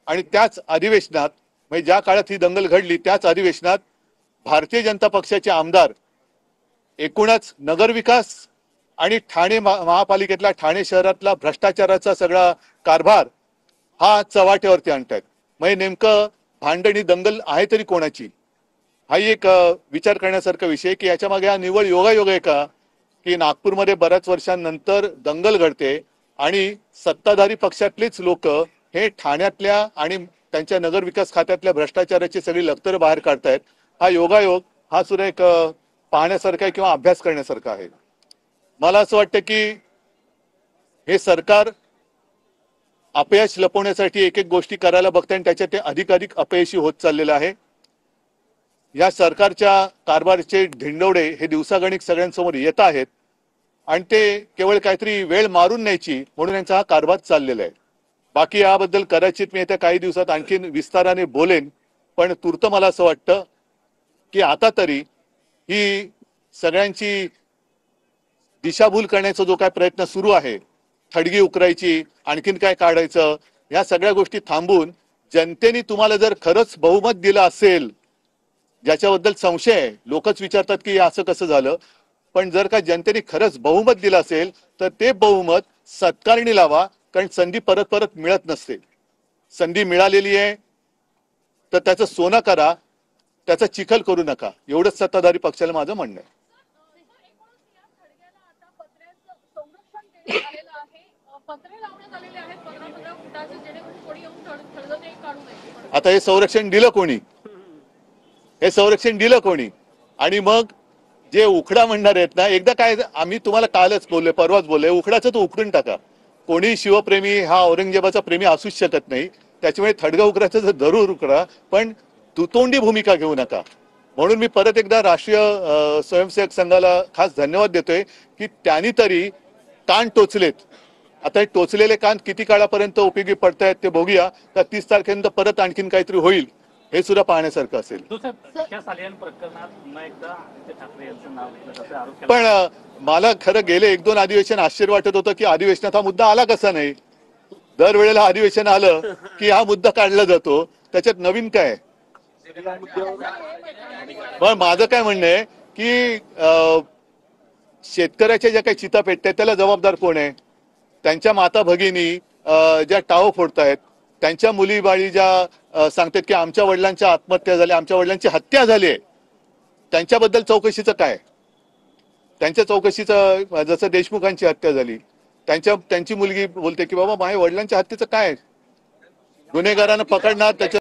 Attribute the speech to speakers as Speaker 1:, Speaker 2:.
Speaker 1: आणि त्याच अधिवेशनात म्हणजे ज्या काळात ही दंगल घडली त्याच अधिवेशनात भारतीय जनता पक्षाचे आमदार एकूणच नगरविकास आणि ठाणे महापालिकेतला ठाणे शहरातला भ्रष्टाचाराचा सगळा कारभार हा चव्हाट्यावरती आणतायत। म्हणजे नेमकं भांडणी दंगल आहे तरी कोणाची, हा एक विचार करण्यासारखा विषय की याच्या मागे हा निव्वळ योगायोग आहे का की नागपूरमध्ये बऱ्याच वर्षांनंतर दंगल घडते आणि सत्ताधारी पक्षातलेच लोक हे ठाण्यातल्या आणि त्यांच्या नगरविकास खात्यातल्या भ्रष्टाचाराची सगळी लक्तरं बाहेर काढतायत। हा योगायोग हा सुद्धा एक पाहण्यासारखा आहे किंवा अभ्यास करण्यासारखा आहे। मला असं वाटतं की हे सरकार अपयश लपवण्यासाठी एक एक गोष्टी करायला बघते आणि त्याच्यात ते अधिकाधिक अपयशी होत चाललेलं आहे। या सरकारच्या कारभाराचे ढिंडोडे हे दिवसागणिक सगळ्यांसमोर येत आहेत आणि ते केवळ काहीतरी वेळ मारून न्यायची म्हणून यांचा हा कारभार चाललेला आहे। बाकी याबद्दल कदाचित मी येत्या काही दिवसात आणखीन विस्ताराने बोलेन, पण तूर्त मला असं वाटतं की आता तरी ही सगळ्यांची दिशाभूल करण्याचा जो काय प्रयत्न सुरू आहे, थडगी उकरायची, आणखीन काय काढायचं, या सगळ्या गोष्टी थांबून जनतेने तुम्हाला जर खरंच बहुमत दिलं असेल, ज्याच्याबद्दल संशय आहे, लोकच विचारतात की असं कसं झालं, पण जर का जनतेने खरंच बहुमत दिलं असेल तर ते बहुमत सत्कारणी लावा, कारण संधी परत परत मिळत नसते। संधी मिळालेली आहे तर त्याचं सोनं करा, त्याचा चिखल करू नका, एवढंच सत्ताधारी पक्षाला माझं म्हणणं आहे। आता हे संरक्षण दिलं कोणी, हे संरक्षण दिलं कोणी? आणि मग जे उखडा म्हणणार आहेत ना, एकदा काय आम्ही तुम्हाला कालच बोलले, परवाच बोलले, उखडाचं तो उखडून टाका। कोणी शिवप्रेमी हा औरंगजेबाचा प्रेमी असूच शकत नाही, त्याच्यामुळे थडगा उकराचं जर जरूर उकरा, पण दुतोंडी भूमिका घेऊ नका। म्हणून मी परत एकदा राष्ट्रीय स्वयंसेवक संघाला खास धन्यवाद देतोय की त्यांनी तरी कान टोचलेत। आता हे टोचलेले कान किती काळापर्यंत उपयोगी पडतायत ते बघूया, का 30 तारखेनंतर परत आणखीन काहीतरी होईल हे सुद्धा पाहण्यासारखं असेल। पण मला खरं गेले 1-2 अधिवेशन आश्चर्य वाटत होतं की अधिवेशनात हा मुद्दा आला कसा नाही। दरवेळेला अधिवेशन आलं की हा मुद्दा काढला जातो, त्याच्यात नवीन काय? पण माझं काय म्हणणं आहे की शेतकऱ्याच्या ज्या काही चिता पेटतात त्याला जबाबदार कोण आहे? त्यांच्या माता भगिनी ज्या टाव फोडतायत, त्यांच्या मुली बाळी ज्या सांगतात की आमच्या वडिलांच्या आत्महत्या झाल्या, आमच्या वडिलांची हत्या झाली आहे, त्यांच्याबद्दल चौकशीचं काय? त्यांच्या चौकशीचं जसं देशमुखांची हत्या झाली, त्यांची मुलगी बोलते की बाबा माझ्या वडिलांच्या हत्येचं काय? गुन्हेगारांना पकडणार, त्याच्या